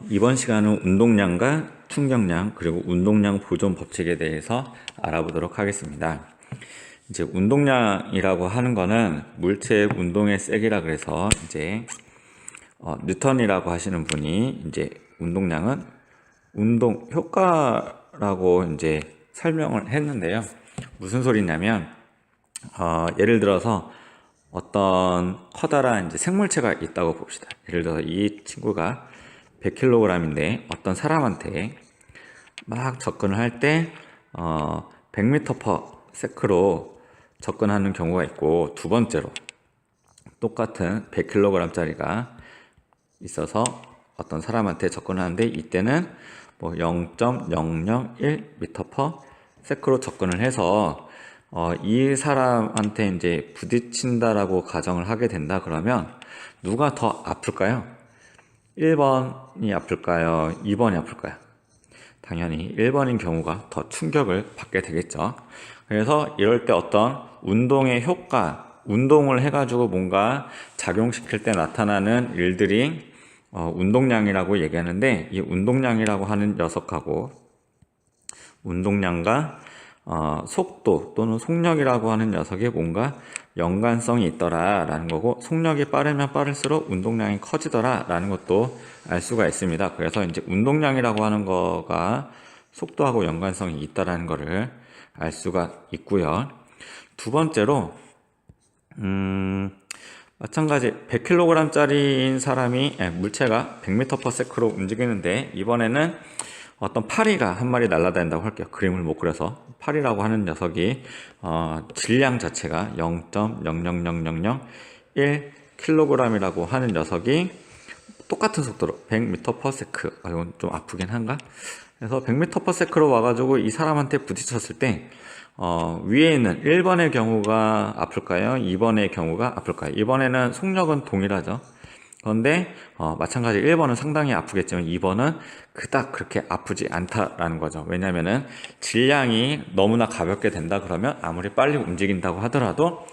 이번 시간은 운동량과 충격량 그리고 운동량 보존 법칙에 대해서 알아보도록 하겠습니다. 이제 운동량이라고 하는 거는 물체의 운동의 세기라 그래서 이제 뉴턴이라고 하시는 분이 이제 운동량은 운동 효과라고 이제 설명을 했는데요. 무슨 소리냐면 예를 들어서 어떤 커다란 이제 생물체가 있다고 봅시다. 예를 들어서 이 친구가 100kg인데 어떤 사람한테 막 접근을 할 때 100m/s로 접근하는 경우가 있고, 두 번째로 똑같은 100kg짜리가 있어서 어떤 사람한테 접근하는데 이때는 뭐 0.001m/s로 접근을 해서 이 사람한테 이제 부딪힌다라고 가정을 하게 된다 그러면 누가 더 아플까요? 1번이 아플까요? 2번이 아플까요? 당연히 1번인 경우가 더 충격을 받게 되겠죠. 그래서 이럴 때 어떤 운동의 효과, 운동을 해가지고 뭔가 작용시킬 때 나타나는 일들이 운동량이라고 얘기하는데, 이 운동량이라고 하는 녀석하고 운동량과 속도 또는 속력이라고 하는 녀석이 뭔가 연관성이 있더라 라는 거고, 속력이 빠르면 빠를수록 운동량이 커지더라 라는 것도 알 수가 있습니다. 그래서 이제 운동량이라고 하는 거가 속도하고 연관성이 있다라는 거를 알 수가 있고요. 두 번째로 마찬가지 100kg짜리인 사람이 물체가 100m/s로 움직이는데, 이번에는 어떤 파리가 한 마리 날아다닌다고 할게요. 그림을 못 그려서. 파리라고 하는 녀석이 질량 자체가 0.00001kg이라고 하는 녀석이 똑같은 속도로 100m/s, 이건 좀 아프긴 한가? 그래서 100m/s로 와가지고 이 사람한테 부딪혔을 때 위에 있는 1번의 경우가 아플까요? 2번의 경우가 아플까요? 이번에는 속력은 동일하죠. 그런데 마찬가지 1번은 상당히 아프겠지만 2번은 그닥 그렇게 아프지 않다라는 거죠. 왜냐면은 질량이 너무나 가볍게 된다 그러면 아무리 빨리 움직인다고 하더라도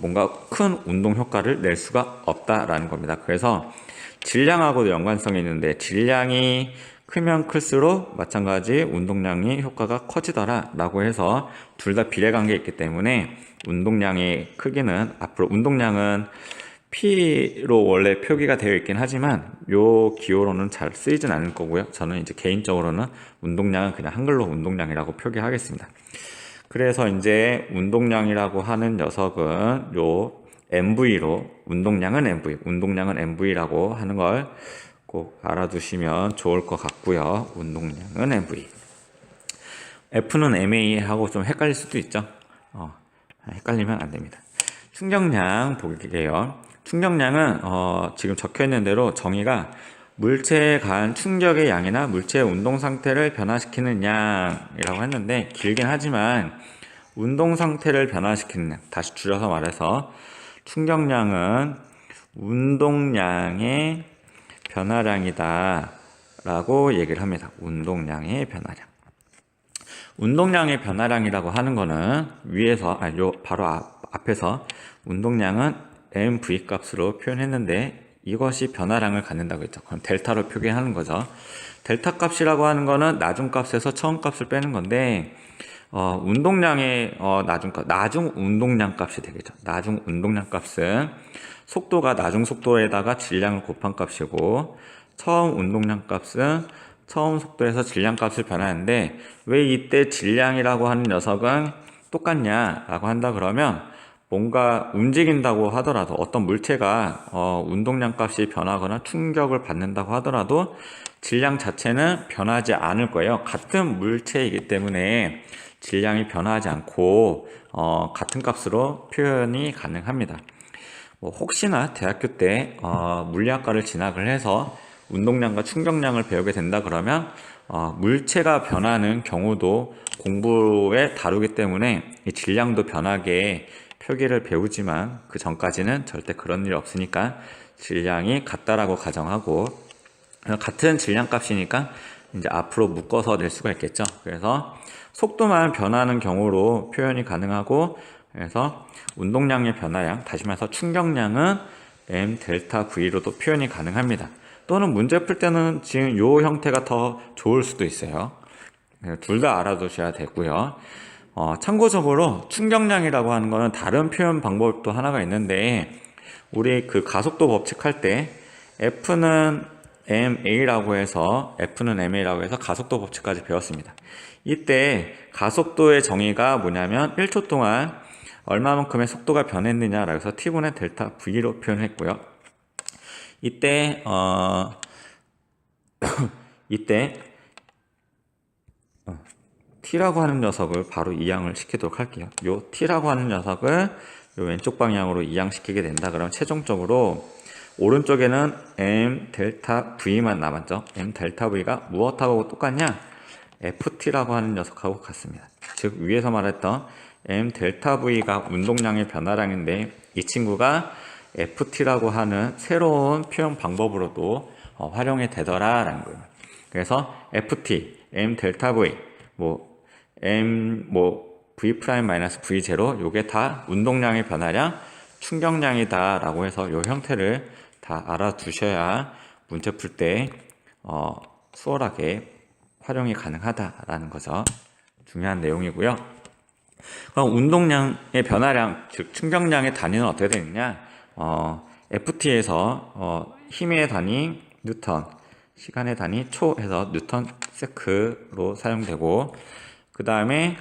뭔가 큰 운동 효과를 낼 수가 없다라는 겁니다. 그래서 질량하고도 연관성이 있는데, 질량이 크면 클수록 마찬가지 운동량이 효과가 커지더라 라고 해서 둘 다 비례관계에 있기 때문에 운동량의 크기는, 앞으로 운동량은 P로 원래 표기가 되어 있긴 하지만 요 기호로는 잘 쓰이진 않을 거고요. 저는 이제 개인적으로는 운동량은 그냥 한글로 운동량이라고 표기하겠습니다. 그래서 이제 운동량이라고 하는 녀석은 요 MV로, 운동량은 MV라고 하는 걸 꼭 알아두시면 좋을 것 같고요. 운동량은 MV. F는 MA 하고 좀 헷갈릴 수도 있죠. 헷갈리면 안 됩니다. 충격량 볼게요. 충격량은 지금 적혀 있는 대로 정의가 물체에 가한 충격의 양이나 물체의 운동 상태를 변화시키는 양이라고 했는데, 길긴 하지만 운동 상태를 변화시키는 양, 다시 줄여서 말해서 충격량은 운동량의 변화량이다 라고 얘기를 합니다. 운동량의 변화량. 운동량의 변화량이라고 하는 거는 위에서, 바로 앞에서 운동량은 mv 값으로 표현했는데, 이것이 변화량을 갖는다고 했죠. 그럼 델타로 표기하는 거죠. 델타 값이라고 하는 거는 나중 값에서 처음 값을 빼는 건데, 운동량의 나중 운동량 값이 되겠죠. 나중 운동량 값은 속도가 나중 속도에다가 질량을 곱한 값이고, 처음 운동량 값은 처음 속도에서 질량 값을 변하는데, 왜 이때 질량이라고 하는 녀석은 똑같냐라고 한다 그러면, 뭔가 움직인다고 하더라도, 어떤 물체가 운동량 값이 변하거나 충격을 받는다고 하더라도 질량 자체는 변하지 않을 거예요. 같은 물체이기 때문에 질량이 변하지 않고 같은 값으로 표현이 가능합니다. 혹시나 대학교 때 물리학과를 진학을 해서 운동량과 충격량을 배우게 된다 그러면 물체가 변하는 경우도 공부에 다루기 때문에 이 질량도 변하게 표기를 배우지만, 그 전까지는 절대 그런 일이 없으니까 질량이 같다라고 가정하고, 같은 질량 값이니까 이제 앞으로 묶어서 낼 수가 있겠죠. 그래서 속도만 변하는 경우로 표현이 가능하고, 그래서 운동량의 변화량, 다시 말해서 충격량은 m 델타 v로도 표현이 가능합니다. 또는 문제 풀 때는 지금 요 형태가 더 좋을 수도 있어요. 둘 다 알아두셔야 되고요. 참고적으로 충격량이라고 하는 거는 다른 표현 방법도 하나가 있는데, 우리 그 가속도 법칙 할 때 F는 ma라고 해서 가속도 법칙까지 배웠습니다. 이때 가속도의 정의가 뭐냐면 1초 동안 얼마만큼의 속도가 변했느냐라고 해서 t분의 델타 v로 표현했고요. 이때 t라고 하는 녀석을 바로 이항을 시키도록 할게요. 요 t라고 하는 녀석을 요 왼쪽 방향으로 이항시키게 된다. 그러면 최종적으로 오른쪽에는 m 델타 v만 남았죠. m 델타 v가 무엇하고 똑같냐? ft라고 하는 녀석하고 같습니다. 즉 위에서 말했던 m 델타 v가 운동량의 변화량인데, 이 친구가 ft라고 하는 새로운 표현 방법으로도 활용이 되더라라는 거예요. 그래서 ft, m 델타 v, v 프라임 마이너스 v0, 요게 다 운동량의 변화량, 충격량이다 라고 해서 요 형태를 다 알아두셔야 문제 풀 때 수월하게 활용이 가능하다라는 거죠. 중요한 내용이고요. 그럼 운동량의 변화량, 즉 충격량의 단위는 어떻게 되느냐? FT에서 힘의 단위 뉴턴, 시간의 단위 초 해서 뉴턴 세크로 사용되고, 그 다음에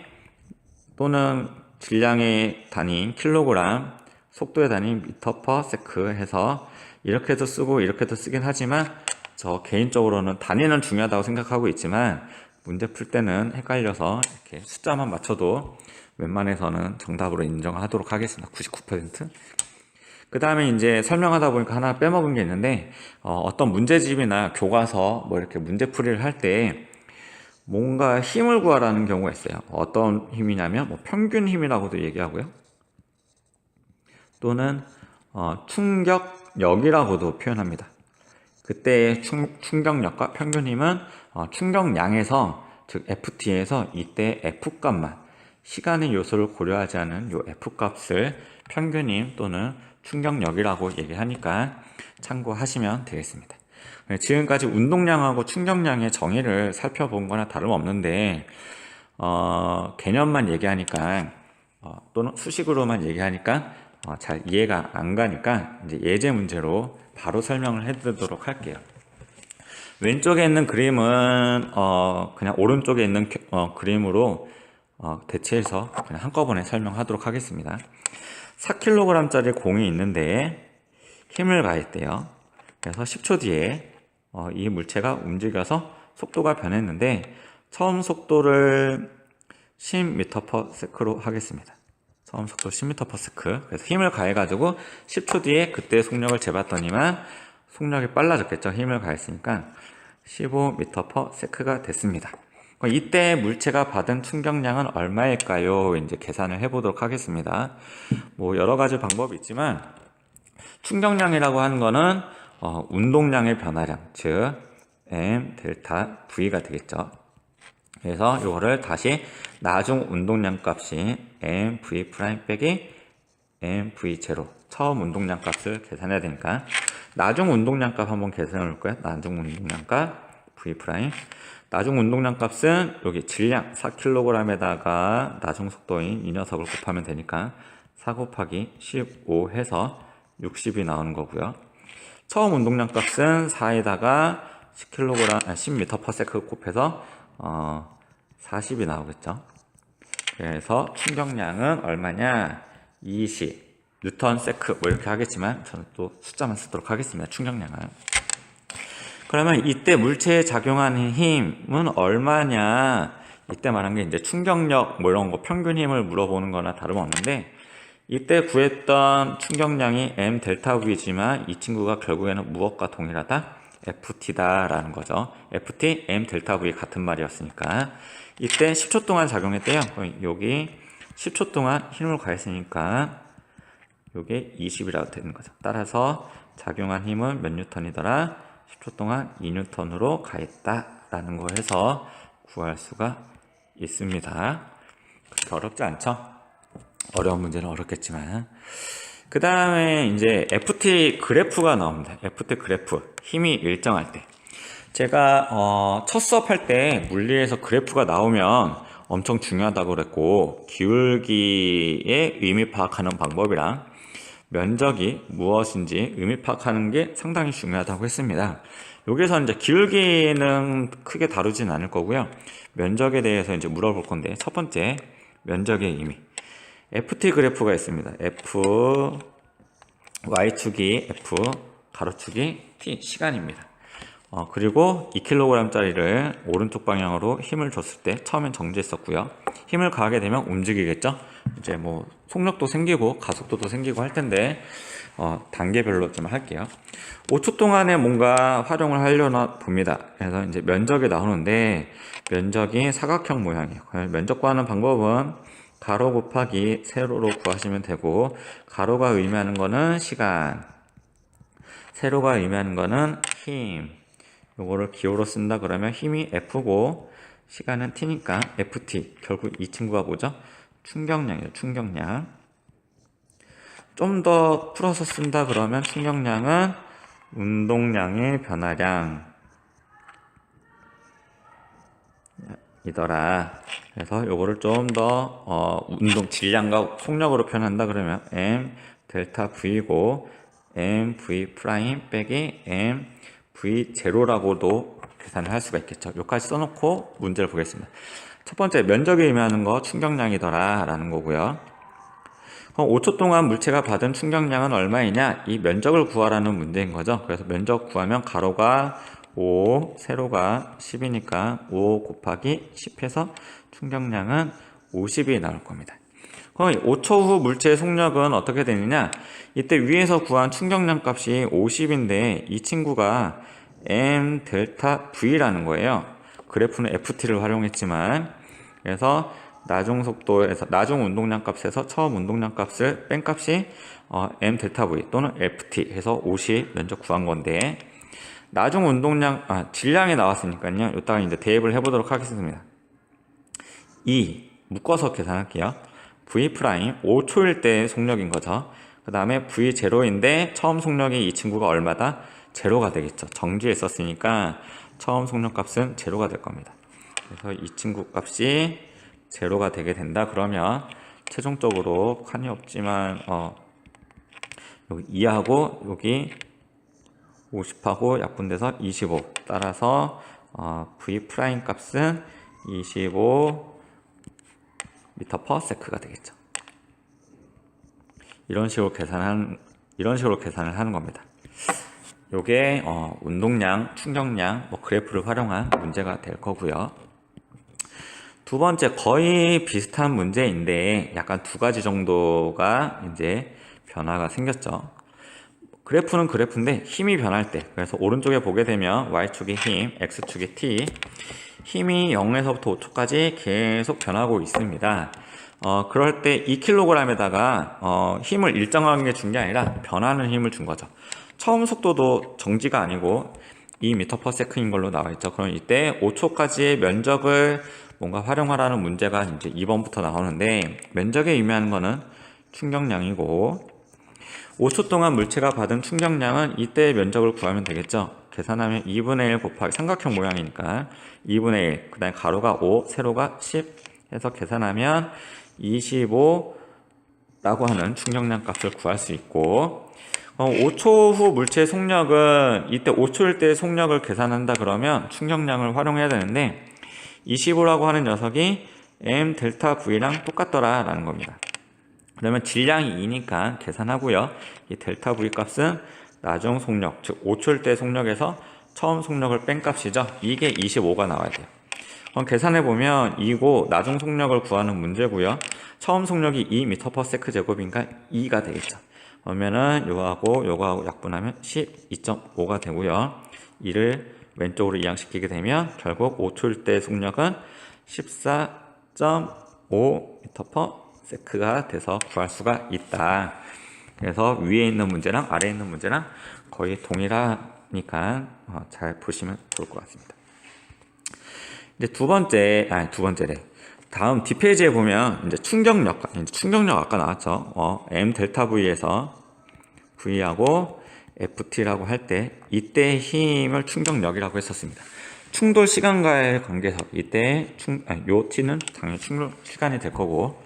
또는 질량의 단위 킬로그램, 속도의 단위 미터 퍼 세크 해서 이렇게도 쓰고 이렇게도 쓰긴 하지만, 저 개인적으로는 단위는 중요하다고 생각하고 있지만 문제 풀 때는 헷갈려서 이렇게 숫자만 맞춰도 웬만해서는 정답으로 인정하도록 하겠습니다. 99%. 그 다음에 이제 설명하다 보니까 하나 빼먹은 게 있는데, 어떤 문제집이나 교과서 이렇게 문제풀이를 할 때 뭔가 힘을 구하라는 경우가 있어요. 어떤 힘이냐면 평균 힘이라고도 얘기하고요. 또는 충격력이라고도 표현합니다. 그때의 충격력과 평균 힘은 충격량에서, 즉 FT에서 이때 F값만, 시간의 요소를 고려하지 않은 요 F값을 평균 힘 또는 충격력이라고 얘기하니까 참고하시면 되겠습니다. 지금까지 운동량하고 충격량의 정의를 살펴본 거나 다름없는데, 개념만 얘기하니까 또는 수식으로만 얘기하니까 잘 이해가 안 가니까 이제 예제 문제로 바로 설명을 해드리도록 할게요. 왼쪽에 있는 그림은 그냥 오른쪽에 있는 그림으로 대체해서 그냥 한꺼번에 설명하도록 하겠습니다. 4kg짜리 공이 있는데 힘을 가했대요. 그래서 10초 뒤에 이 물체가 움직여서 속도가 변했는데, 처음 속도를 10m/s로 하겠습니다. 처음 속도 10m/s. 그래서 힘을 가해가지고 10초 뒤에 그때 속력을 재봤더니만 속력이 빨라졌겠죠. 힘을 가했으니까 15m/s가 됐습니다. 이때 물체가 받은 충격량은 얼마일까요? 이제 계산을 해보도록 하겠습니다. 여러 가지 방법이 있지만, 충격량이라고 하는 거는 운동량의 변화량, 즉 m 델타 v가 되겠죠. 그래서 이거를 다시 나중 운동량 값이 mv 프라임 빼기 mv0, 처음 운동량 값을 계산해야 되니까 나중 운동량 값 한번 계산해 볼까요? 나중 운동량 값 v 프라임, 나중 운동량 값은 여기 질량 4kg에다가 나중 속도인 이 녀석을 곱하면 되니까 4 곱하기 15 해서 60이 나오는 거고요. 처음 운동량 값은 4에다가 10m/s 곱해서 40이 나오겠죠. 그래서 충격량은 얼마냐? 20 뉴턴 세크 이렇게 하겠지만 저는 또 숫자만 쓰도록 하겠습니다. 충격량은. 그러면 이때 물체에 작용하는 힘은 얼마냐? 이때 말한 게 이제 충격력 이런 거 평균 힘을 물어보는 거나 다름없는데, 이때 구했던 충격량이 m 델타 v지만 이 친구가 결국에는 무엇과 동일하다? FT다 라는 거죠. FT, m 델타 v 같은 말이었으니까 이때 10초 동안 작용했대요. 여기 10초 동안 힘을 가했으니까 요게 20이라고 되는 거죠. 따라서 작용한 힘은 몇 뉴턴이더라? 10초 동안 2뉴턴으로 가했다 라는 거 해서 구할 수가 있습니다. 그렇게 어렵지 않죠? 어려운 문제는 어렵겠지만, 그 다음에 이제 FT 그래프가 나옵니다. FT 그래프. 힘이 일정할 때. 제가 첫 수업할 때 물리에서 그래프가 나오면 엄청 중요하다고 그랬고, 기울기의 의미 파악하는 방법이랑 면적이 무엇인지 의미 파악하는 게 상당히 중요하다고 했습니다. 여기서 이제 기울기는 크게 다루진 않을 거고요. 면적에 대해서 이제 물어볼 건데, 첫 번째 면적의 의미. FT 그래프가 있습니다. F Y축이 F 가로축이 T 시간입니다. 그리고 2kg짜리를 오른쪽 방향으로 힘을 줬을 때 처음엔 정지했었고요. 힘을 가하게 되면 움직이겠죠. 이제 뭐 속력도 생기고 가속도도 생기고 할 텐데 단계별로 좀 할게요. 5초 동안에 뭔가 활용을 하려나 봅니다. 그래서 이제 면적이 나오는데 면적이 사각형 모양이에요. 면적 구하는 방법은 가로 곱하기 세로로 구하시면 되고, 가로가 의미하는 거는 시간, 세로가 의미하는 거는 힘. 요거를 기호로 쓴다 그러면 힘이 F고 시간은 T니까 FT. 결국 이 친구가 뭐죠? 충격량이에요. 충격량. 좀 더 풀어서 쓴다 그러면 충격량은 운동량의 변화량 이더라. 그래서 요거를 좀 더 운동 질량과 속력으로 표현한다 그러면 m 델타 v고 m v 프라임 빼기 m v 제로라고도 계산을 할 수가 있겠죠. 여기까지 써놓고 문제를 보겠습니다. 첫 번째 면적이 의미하는 거 충격량이더라 라는 거고요. 그럼 5초 동안 물체가 받은 충격량은 얼마이냐? 이 면적을 구하라는 문제인 거죠. 그래서 면적 구하면 가로가 5, 세로가 10이니까 5 곱하기 10해서 충격량은 50이 나올 겁니다. 그럼 5초 후 물체의 속력은 어떻게 되느냐? 이때 위에서 구한 충격량 값이 50인데 이 친구가 m 델타 v라는 거예요. 그래프는 ft를 활용했지만, 그래서 나중 속도에서 나중 운동량 값에서 처음 운동량 값을 뺀 값이 m 델타 v 또는 ft 해서 50 면적 구한 건데, 나중 운동량, 질량이 나왔으니까요. 이따가 이제 대입을 해보도록 하겠습니다. 2, 묶어서 계산할게요. V 프라임, 5초일 때 속력인 거죠. 그 다음에 V 제로인데 처음 속력이 이 친구가 얼마다? 제로가 되겠죠. 정지했었으니까 처음 속력 값은 제로가 될 겁니다. 그래서 이 친구 값이 제로가 되게 된다. 그러면 최종적으로 칸이 없지만, 여기 2하고 여기 50하고 약분돼서 25 따라서 V 프라임 값은 25 미터 퍼 세크가 되겠죠. 이런 식으로 계산을 하는 겁니다. 요게 운동량, 충격량, 그래프를 활용한 문제가 될 거고요. 두 번째 거의 비슷한 문제인데 약간 두 가지 정도가 이제 변화가 생겼죠. 그래프는 그래프인데 힘이 변할 때, 그래서 오른쪽에 보게 되면 Y축이 힘, X축이 T, 힘이 0에서부터 5초까지 계속 변하고 있습니다. 그럴 때 2kg에다가 힘을 일정하게 준 게 아니라 변하는 힘을 준 거죠. 처음 속도도 정지가 아니고 2m/s인 걸로 나와 있죠. 그럼 이때 5초까지의 면적을 뭔가 활용하라는 문제가 이제 2번부터 나오는데, 면적에 의미하는 거는 충격량이고, 5초 동안 물체가 받은 충격량은 이때의 면적을 구하면 되겠죠. 계산하면 2분의 1 곱하기 삼각형 모양이니까 2분의 1, 그 다음에 가로가 5, 세로가 10 해서 계산하면 25라고 하는 충격량 값을 구할 수 있고, 5초 후 물체의 속력은 이때 5초일 때의 속력을 계산한다 그러면 충격량을 활용해야 되는데 25라고 하는 녀석이 m 델타 v랑 똑같더라 라는 겁니다. 그러면 질량이 2니까 계산하고요. 이 델타 v 값은 나중 속력, 즉 5초일 때 속력에서 처음 속력을 뺀 값이죠. 이게 25가 나와야 돼요. 그럼 계산해보면 2고 나중 속력을 구하는 문제고요. 처음 속력이 2m/s 제곱이니까 2가 되겠죠. 그러면은 요거하고 약분하면 12.5가 되고요. 이를 왼쪽으로 이항시키게 되면 결국 5초일 때 속력은 14.5m/s가 돼서 구할 수가 있다. 그래서 위에 있는 문제랑 아래에 있는 문제랑 거의 동일하니까 잘 보시면 좋을 것 같습니다. 이제 두 번째래. 다음 뒷페이지에 보면 이제 충격력 아까 나왔죠. m 델타 v에서 V하고 FT라고 할 때 이때의 힘을 충격력이라고 했었습니다. 충돌 시간과의 관계에서 이때 요 T는 당연히 충돌 시간이 될 거고,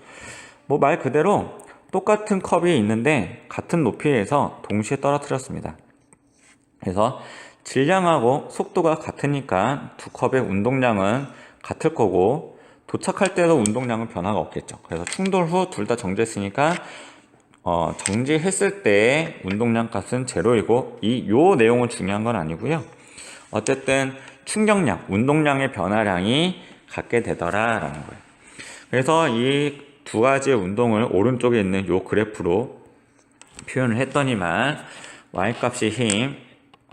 뭐 말 그대로 똑같은 컵이 있는데 같은 높이에서 동시에 떨어뜨렸습니다. 그래서 질량하고 속도가 같으니까 두 컵의 운동량은 같을 거고, 도착할 때도 운동량은 변화가 없겠죠. 그래서 충돌 후 둘 다 정지했으니까 정지했을 때의 운동량 값은 제로이고, 요 내용은 중요한 건 아니고요. 어쨌든 충격량, 운동량의 변화량이 같게 되더라라는 거예요. 그래서 이 두 가지의 운동을 오른쪽에 있는 요 그래프로 표현을 했더니만 y값이 힘,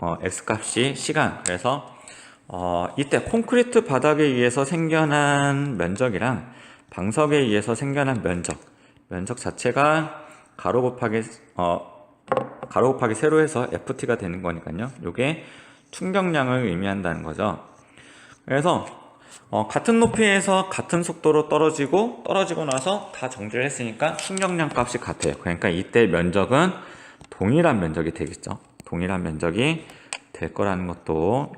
x값이 시간. 그래서 이때 콘크리트 바닥에 의해서 생겨난 면적이랑 방석에 의해서 생겨난 면적 자체가 가로 곱하기 세로 해서 FT가 되는 거니까요. 요게 충격량을 의미한다는 거죠. 그래서 같은 높이에서 같은 속도로 떨어지고 나서 다 정지를 했으니까 충격량 값이 같아요. 그러니까 이때 면적은 동일한 면적이 되겠죠. 동일한 면적이 될 거라는 것도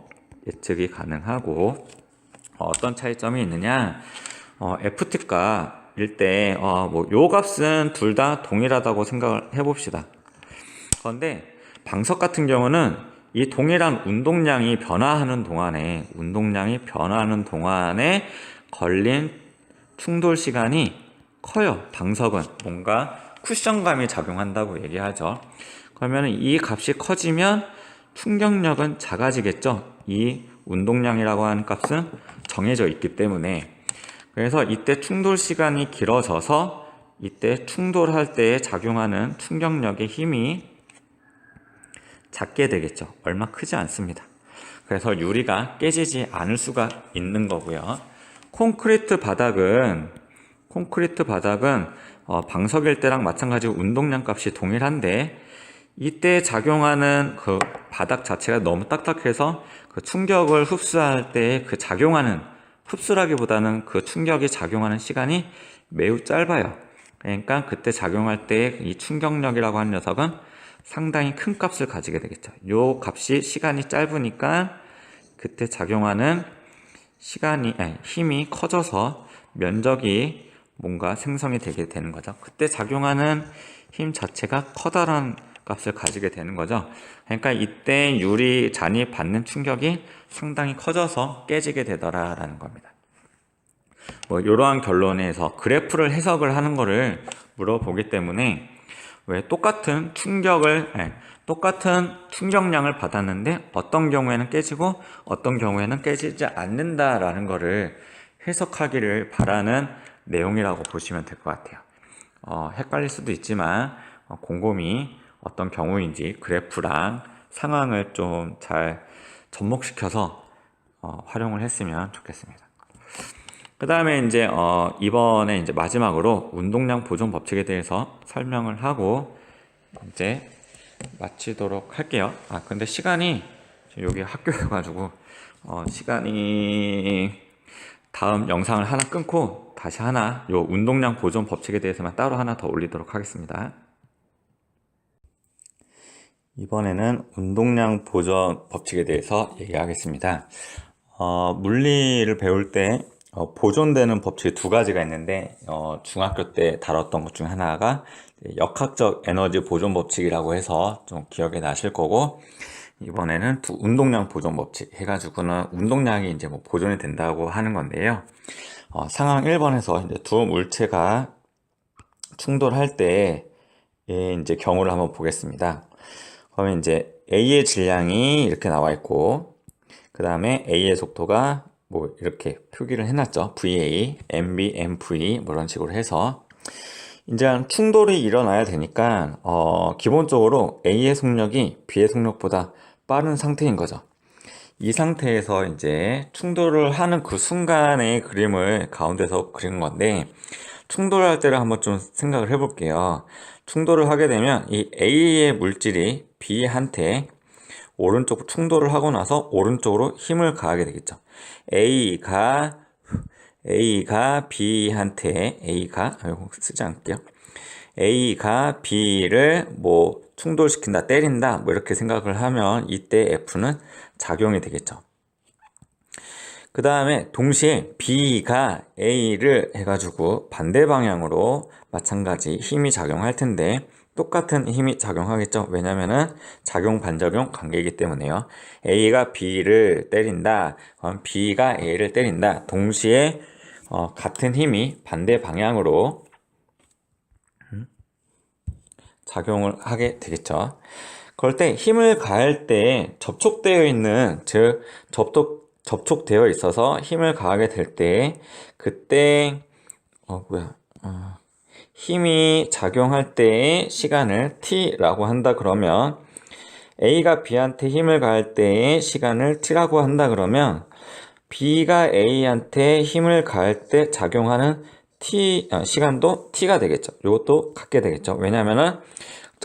예측이 가능하고, 어떤 차이점이 있느냐, FT가일 때 요 값은 둘 다 동일하다고 생각을 해봅시다. 그런데 방석 같은 경우는 이 동일한 운동량이 변화하는 동안에 걸린 충돌 시간이 커요. 방석은 뭔가 쿠션감이 작용한다고 얘기하죠. 그러면 이 값이 커지면 충격력은 작아지겠죠. 이 운동량이라고 하는 값은 정해져 있기 때문에. 그래서 이때 충돌 시간이 길어져서 이때 충돌할 때에 작용하는 충격력의 힘이 작게 되겠죠. 얼마 크지 않습니다. 그래서 유리가 깨지지 않을 수가 있는 거고요. 콘크리트 바닥은 방석일 때랑 마찬가지로 운동량 값이 동일한데, 이때 작용하는 그 바닥 자체가 너무 딱딱해서 그 충격을 흡수할 때 그 흡수라기보다는 그 충격이 작용하는 시간이 매우 짧아요. 그러니까 그때 작용할 때 이 충격력이라고 하는 녀석은 상당히 큰 값을 가지게 되겠죠. 요 값이 시간이 짧으니까 그때 작용하는 힘이 커져서 면적이 뭔가 생성이 되게 되는 거죠. 그때 작용하는 힘 자체가 커다란 값을 가지게 되는 거죠. 그러니까 이때 유리 잔이 받는 충격이 상당히 커져서 깨지게 되더라라는 겁니다. 뭐 이러한 결론에서 그래프를 해석을 하는 거를 물어보기 때문에, 왜 똑같은 충격량을 받았는데 어떤 경우에는 깨지고 어떤 경우에는 깨지지 않는다라는 거를 해석하기를 바라는 내용이라고 보시면 될 것 같아요. 헷갈릴 수도 있지만 곰곰이 어떤 경우인지 그래프랑 상황을 좀 잘 접목시켜서 활용을 했으면 좋겠습니다. 그 다음에 이제 이번에 이제 마지막으로 운동량 보존 법칙에 대해서 설명을 하고 이제 마치도록 할게요. 근데 시간이 여기 학교여가지고 시간이 다음 영상을 하나 끊고 다시 하나 요 운동량 보존 법칙에 대해서만 따로 하나 더 올리도록 하겠습니다. 이번에는 운동량 보존 법칙에 대해서 얘기하겠습니다. 물리를 배울 때 보존되는 법칙이 두 가지가 있는데, 중학교 때 다뤘던 것 중 하나가 역학적 에너지 보존 법칙이라고 해서 좀 기억에 나실 거고, 이번에는 운동량 보존 법칙 해가지고는 운동량이 이제 뭐 보존이 된다고 하는 건데요. 상황 1번에서 이제 두 물체가 충돌할 때의 이제 경우를 한번 보겠습니다. 그러면 이제 A의 질량이 이렇게 나와 있고, 그 다음에 A의 속도가 뭐 이렇게 표기를 해놨죠. VA, MB, MV 뭐 이런 식으로 해서 이제 충돌이 일어나야 되니까 기본적으로 A의 속력이 B의 속력보다 빠른 상태인 거죠. 이 상태에서 이제 충돌을 하는 그 순간의 그림을 가운데서 그린 건데, 충돌할 때를 한번 좀 생각을 해볼게요. 충돌을 하게 되면 이 A의 물질이 B한테 오른쪽 충돌을 하고 나서 오른쪽으로 힘을 가하게 되겠죠. A가 B한테 쓰지 않을게요. A가 B를 뭐 충돌시킨다, 때린다, 뭐 이렇게 생각을 하면 이때 F는 작용이 되겠죠. 그 다음에 동시에 B가 A를 해가지고 반대 방향으로 마찬가지 힘이 작용할 텐데 똑같은 힘이 작용하겠죠. 왜냐면은 작용 반작용 관계이기 때문에요. A가 B를 때린다, 그럼 B가 A를 때린다. 동시에 같은 힘이 반대 방향으로 작용을 하게 되겠죠. 그럴 때 힘을 가할 때 접촉되어 있는, 즉 접촉되어 있어서 힘을 가하게 될 때 그때 힘이 작용할 때의 시간을 t라고 한다 그러면, A가 B한테 힘을 가할 때의 시간을 t라고 한다 그러면 B가 A한테 힘을 가할 때 작용하는 시간도 t가 되겠죠. 이것도 같게 되겠죠. 왜냐하면은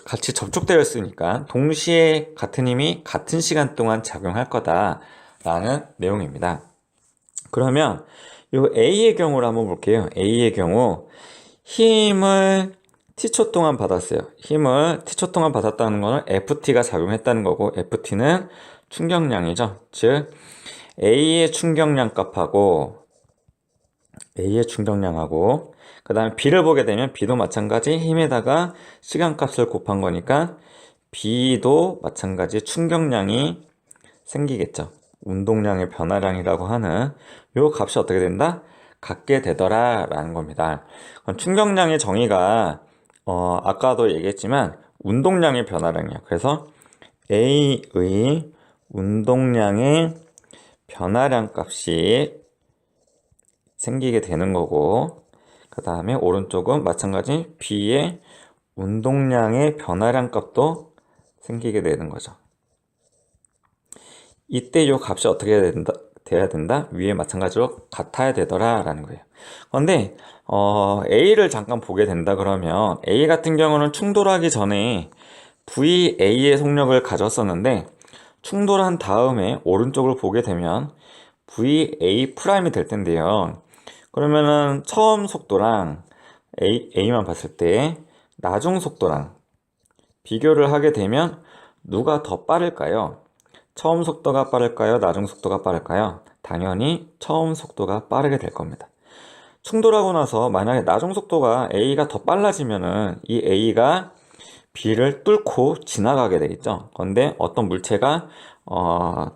같이 접촉되어 있으니까 동시에 같은 힘이 같은 시간 동안 작용할 거다라는 내용입니다. 그러면 이 A의 경우를 한번 볼게요. A의 경우 힘을 t초 동안 받았어요. 힘을 t초 동안 받았다는 거는 FT가 작용했다는 거고, FT는 충격량이죠. 즉 A의 충격량 값하고 그 다음에 B를 보게 되면 B도 마찬가지 힘에다가 시간값을 곱한 거니까 B도 마찬가지 충격량이 생기겠죠. 운동량의 변화량이라고 하는 요 값이 어떻게 된다? 같게 되더라 라는 겁니다. 충격량의 정의가 아까도 얘기했지만 운동량의 변화량이에요. 그래서 A의 운동량의 변화량 값이 생기게 되는 거고, 그 다음에 오른쪽은 마찬가지 B의 운동량의 변화량 값도 생기게 되는 거죠. 이때 이 값이 어떻게 돼야 된다? 위에 마찬가지로 같아야 되더라 라는 거예요. 그런데 A를 잠깐 보게 된다 그러면 A 같은 경우는 충돌하기 전에 VA의 속력을 가졌었는데 충돌한 다음에 오른쪽을 보게 되면 VA 프라임이 될 텐데요. 그러면은 처음 속도랑 A만 봤을 때 나중 속도랑 비교를 하게 되면 누가 더 빠를까요? 처음 속도가 빠를까요? 나중 속도가 빠를까요? 당연히 처음 속도가 빠르게 될 겁니다. 충돌하고 나서 만약에 나중 속도가 A가 더 빨라지면은 이 A가 B를 뚫고 지나가게 되겠죠. 그런데 어떤 물체가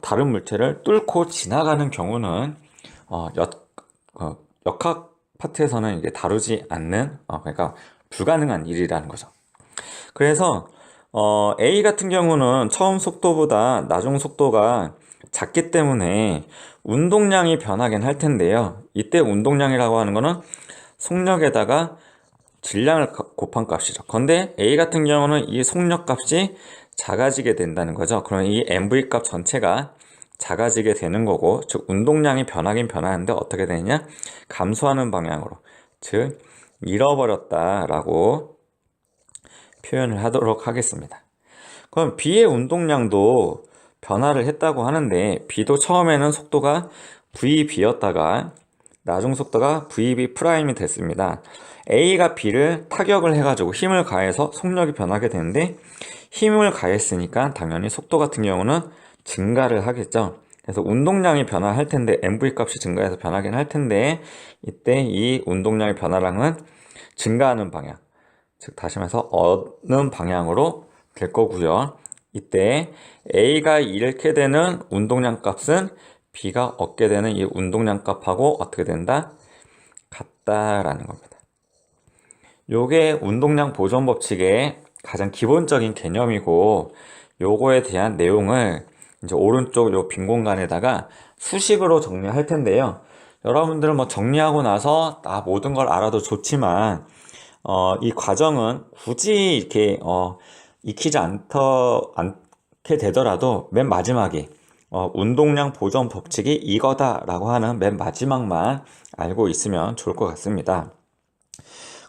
다른 물체를 뚫고 지나가는 경우는 역학 파트에서는 이게 다루지 않는, 그러니까 불가능한 일이라는 거죠. 그래서 A 같은 경우는 처음 속도보다 나중 속도가 작기 때문에 운동량이 변하긴 할 텐데요. 이때 운동량이라고 하는 거는 속력에다가 질량을 곱한 값이죠. 그런데 A 같은 경우는 이 속력 값이 작아지게 된다는 거죠. 그럼 이 MV 값 전체가 작아지게 되는 거고, 즉 운동량이 변하긴 변하는데 어떻게 되느냐? 감소하는 방향으로, 즉 잃어버렸다라고 표현을 하도록 하겠습니다. 그럼 B의 운동량도 변화를 했다고 하는데 B도 처음에는 속도가 VB였다가 나중 속도가 VB 프라임이 됐습니다. A가 B를 타격을 해가지고 힘을 가해서 속력이 변하게 되는데 힘을 가했으니까 당연히 속도 같은 경우는 증가를 하겠죠. 그래서 운동량이 변화할 텐데 MV 값이 증가해서 변하긴 할 텐데 이때 이 운동량의 변화량은 증가하는 방향, 즉 다시 말해서 어느 방향으로 될 거고요. 이때 A가 잃게 되는 운동량 값은 B가 얻게 되는 이 운동량 값하고 어떻게 된다? 같다라는 겁니다. 요게 운동량 보존 법칙의 가장 기본적인 개념이고, 요거에 대한 내용을 이제 오른쪽 요 빈 공간에다가 수식으로 정리할 텐데요. 여러분들은 뭐 정리하고 나서 모든 걸 알아도 좋지만 이 과정은 굳이 이렇게 익히지 않게 되더라도 맨 마지막에 운동량 보존 법칙이 이거다라고 하는 맨 마지막만 알고 있으면 좋을 것 같습니다.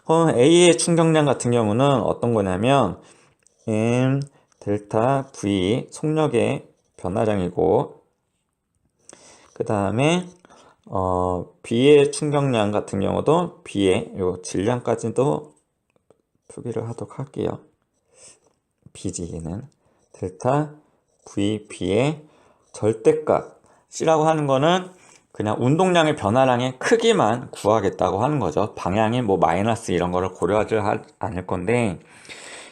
그럼 A의 충격량 같은 경우는 어떤 거냐면 M 델타 V 속력의 변화량이고, 그 다음에 B의 충격량 같은 경우도 B의 요 질량까지도 표기를 하도록 할게요. BG는 델타 VB의 절대값 C라고 하는 거는 그냥 운동량의 변화량의 크기만 구하겠다고 하는 거죠. 방향이 뭐 마이너스 이런 거를 고려하지 않을 건데,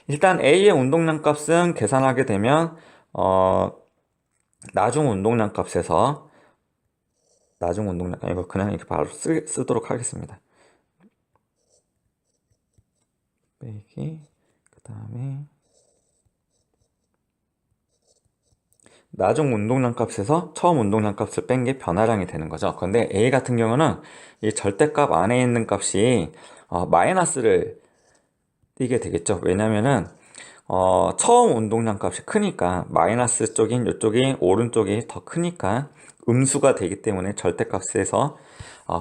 일단 A의 운동량 값은 계산하게 되면 나중 운동량 값에서 나중 운동량 이거 그냥 이렇게 바로 쓰도록 하겠습니다. 빼기 그 다음에 나중 운동량 값에서 처음 운동량 값을 뺀 게 변화량이 되는 거죠. 근데 A 같은 경우는 이 절대값 안에 있는 값이 마이너스를 띄게 되겠죠. 왜냐면은 처음 운동량 값이 크니까 마이너스 쪽인 이쪽이 오른쪽이 더 크니까 음수가 되기 때문에 절대값에서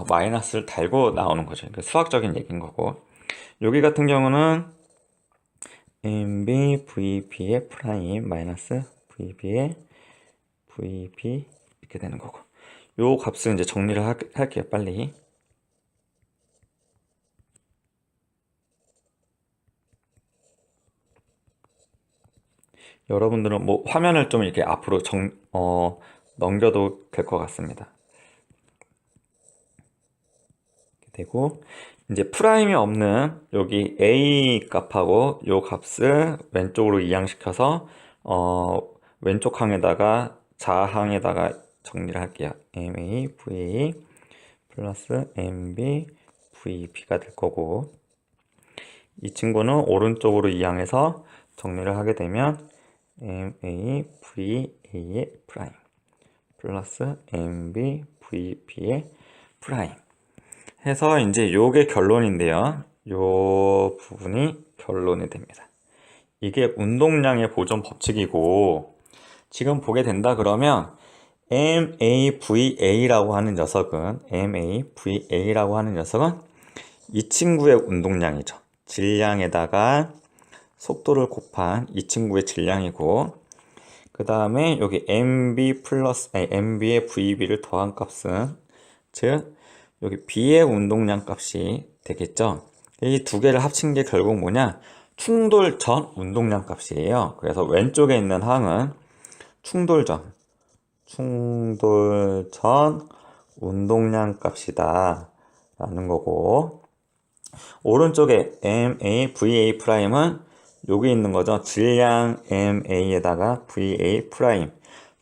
마이너스를 달고 나오는 거죠. 수학적인 얘기인 거고, 여기 같은 경우는 MB VB의 프라임 마이너스 VB의 VB 이렇게 되는 거고, 요 값을 이제 정리를 할게요. 빨리. 여러분들은 뭐 화면을 좀 이렇게 앞으로 넘겨도 될 것 같습니다. 이렇게 되고, 이제 프라임이 없는 여기 A 값하고 요 값을 왼쪽으로 이항시켜서 왼쪽 항에다가 좌항에다가 정리를 할게요. MA VA 플러스 MB VB가 될 거고, 이 친구는 오른쪽으로 이항해서 정리를 하게 되면 MA VA의 프라임 플러스 MB VB의 프라임 해서 이제 요게 결론인데요. 요 부분이 결론이 됩니다. 이게 운동량의 보존 법칙이고, 지금 보게 된다 그러면 MAVA라고 하는 녀석은 이 친구의 운동량이죠. 질량에다가 속도를 곱한 이 친구의 질량이고, 그 다음에 여기 MB의 VB를 더한 값은 즉 여기 B의 운동량 값이 되겠죠. 이 두 개를 합친 게 결국 뭐냐, 충돌 전 운동량 값이에요. 그래서 왼쪽에 있는 항은 충돌 전 운동량 값이다 라는 거고, 오른쪽에 MAVA 프라임은 여기 있는 거죠. 질량 MA에다가 VA 프라임,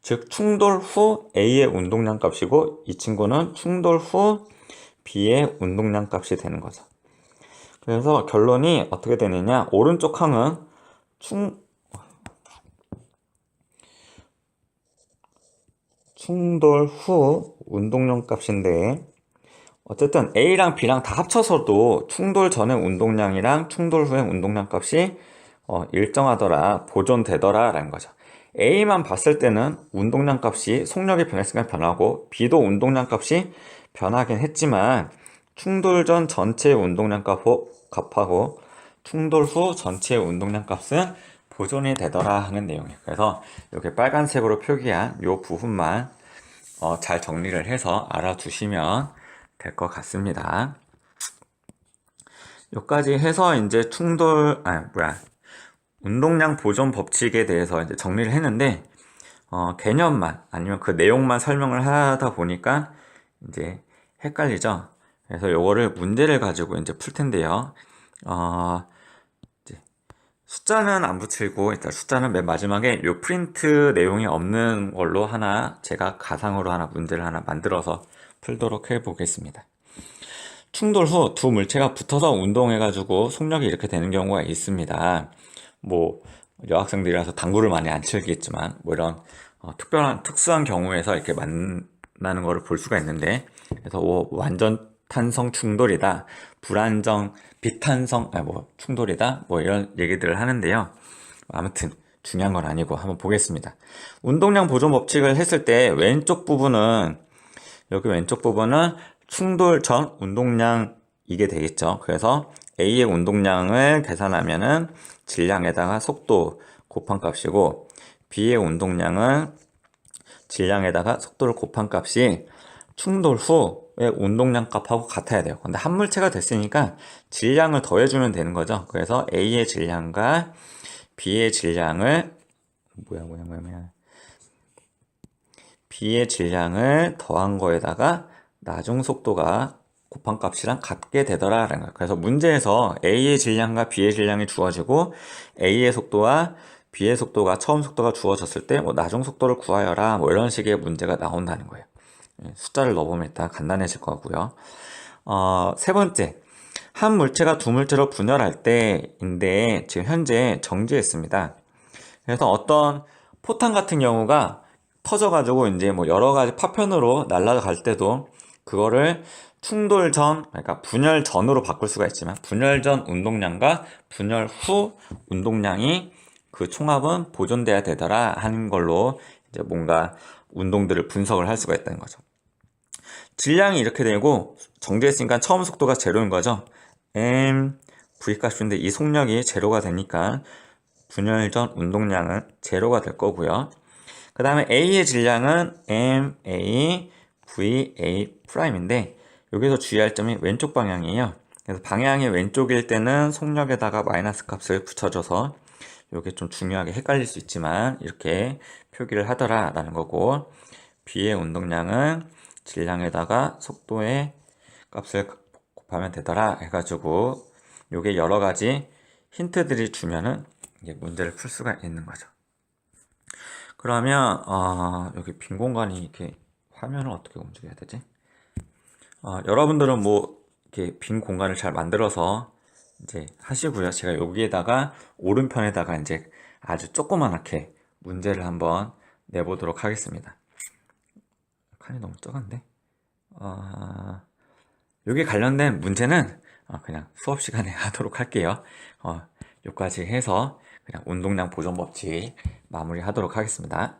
즉 충돌 후 A의 운동량 값이고, 이 친구는 충돌 후 B의 운동량 값이 되는 거죠. 그래서 결론이 어떻게 되느냐, 오른쪽 항은 충돌 후 운동량 값인데, 어쨌든 A랑 B랑 다 합쳐서도 충돌 전의 운동량이랑 충돌 후의 운동량 값이 일정하더라, 보존되더라 라는 거죠. A만 봤을 때는 운동량 값이 속력이 변했으니까 변하고, B도 운동량 값이 변하긴 했지만 충돌 전 전체의 운동량 값하고 충돌 후 전체의 운동량 값은 보존이 되더라 하는 내용이에요. 그래서 이렇게 빨간색으로 표기한 이 부분만 잘 정리를 해서 알아두시면 될 것 같습니다. 여기까지 해서 이제 운동량 보존 법칙에 대해서 이제 정리를 했는데, 개념만 아니면 그 내용만 설명을 하다 보니까 이제 헷갈리죠. 그래서 요거를 문제를 가지고 이제 풀 텐데요. 이제 숫자는 안 붙이고, 일단 숫자는 맨 마지막에 요 프린트 내용이 없는 걸로 제가 가상으로 문제를 하나 만들어서 풀도록 해 보겠습니다. 충돌 후 두 물체가 붙어서 운동해가지고 속력이 이렇게 되는 경우가 있습니다. 뭐 여학생들이라서 당구를 많이 안 치겠지만 뭐 이런 특수한 경우에서 이렇게 만나는 거를 볼 수가 있는데, 그래서 완전 탄성 충돌이다, 불안정 비탄성 충돌이다, 뭐 이런 얘기들을 하는데요. 아무튼 중요한 건 아니고 한번 보겠습니다. 운동량 보존 법칙을 했을 때 여기 왼쪽 부분은 충돌 전 운동량이게 되겠죠. 그래서 A의 운동량을 계산하면은 질량에다가 속도 곱한 값이고, B의 운동량은 질량에다가 속도를 곱한 값이 충돌 후 운동량 값하고 같아야 돼요. 근데 한 물체가 됐으니까 질량을 더해주면 되는 거죠. 그래서 A의 질량과 B의 질량을 B의 질량을 더한 거에다가 나중 속도가 곱한 값이랑 같게 되더라 라는 거예요. 그래서 문제에서 A의 질량과 B의 질량이 주어지고 A의 속도와 B의 속도가 처음 속도가 주어졌을 때 뭐 나중 속도를 구하여라 뭐 이런 식의 문제가 나온다는 거예요. 숫자를 넣어보면 일단 간단해질 거고요. 세 번째, 한 물체가 두 물체로 분열할 때인데 지금 현재 정지했습니다. 그래서 어떤 포탄 같은 경우가 터져가지고 이제 뭐 여러 가지 파편으로 날아갈 때도 그거를 충돌 전, 그러니까 분열 전으로 바꿀 수가 있지만 분열 전 운동량과 분열 후 운동량이 그 총합은 보존돼야 되더라 하는 걸로 이제 뭔가 운동들을 분석을 할 수가 있다는 거죠. 질량이 이렇게 되고 정지했으니까 처음 속도가 제로인 거죠. m v 값인데 이 속력이 제로가 되니까 분열 전 운동량은 제로가 될 거고요. 그 다음에 A의 질량은 m a v a 프라임인데 여기서 주의할 점이 왼쪽 방향이에요. 그래서 방향이 왼쪽일 때는 속력에다가 마이너스 값을 붙여줘서 이게 좀 중요하게 헷갈릴 수 있지만 이렇게 표기를 하더라 라는 거고, B의 운동량은 질량에다가 속도의 값을 곱하면 되더라 해가지고 요게 여러 가지 힌트들이 주면은 이제 문제를 풀 수가 있는 거죠. 그러면 여기 빈 공간이 이렇게 화면을 어떻게 움직여야 되지? 여러분들은 뭐 이렇게 빈 공간을 잘 만들어서 이제 하시고요. 제가 여기에다가 오른편에다가 이제 아주 조그만하게 문제를 한번 내보도록 하겠습니다. 칸이 너무 적은데? 여기 관련된 문제는 그냥 수업 시간에 하도록 할게요. 여기까지 해서 그냥 운동량 보존 법칙 마무리 하도록 하겠습니다.